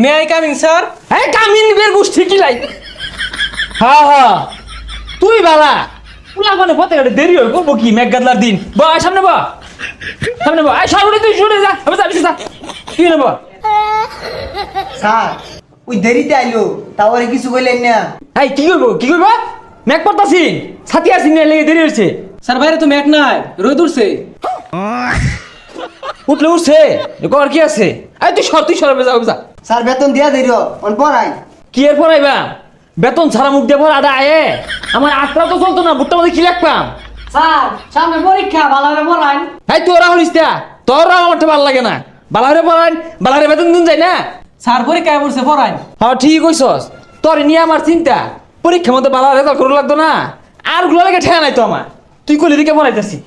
May I coming sir? হ্যাঁ come in বের গোষ্ঠী কি লাই হ্যাঁ হ্যাঁ তুই বালা পুলা মানে পথে গাড়ি দেরি হয় করবো কি মেঘ গাদলার দিন বা সামনে বা সামনে বা সামনে তুই শুনে যা আমি যাবি যা কি নেব স্যার ওই দেরিতে আইলো তারপরে কিছু কইলেন না। এই কি করবো মেঘ পড়তাছি ছাতি আসি নিয়ে লেগে দেরি হয়েছে স্যার বাইরে তো মেঘ নাই, রোদ উঠছে। উঠলে উঠছে কর কি আছে এই তুই সরবে যাও যা স্যার বেতন দিয়া দেরি অন পড়াই। কি এর পড়াইবা বেতন ছাড়া মুখ দিয়ে পর আদা আয়ে আমার আটটা তো চলতো না বুটটা মধ্যে কি লাগবাম স্যার সামনে পরীক্ষা ভালো করে পড়ান। এই তোরা হলিস তোরা আমার ভালো লাগে না বালারে পড়ান বালারে বেতন দিন যায় না স্যার পরীক্ষায় পড়ছে পড়াই। হ্যাঁ ঠিক কইছস তোর নিয়ে আমার চিন্তা পরীক্ষার মধ্যে বালা রেজাল্ট করে লাগতো না আর গুলো লাগে ঠেয়া নাই তো আমার তুই কইলি দিকে পড়াইতেছি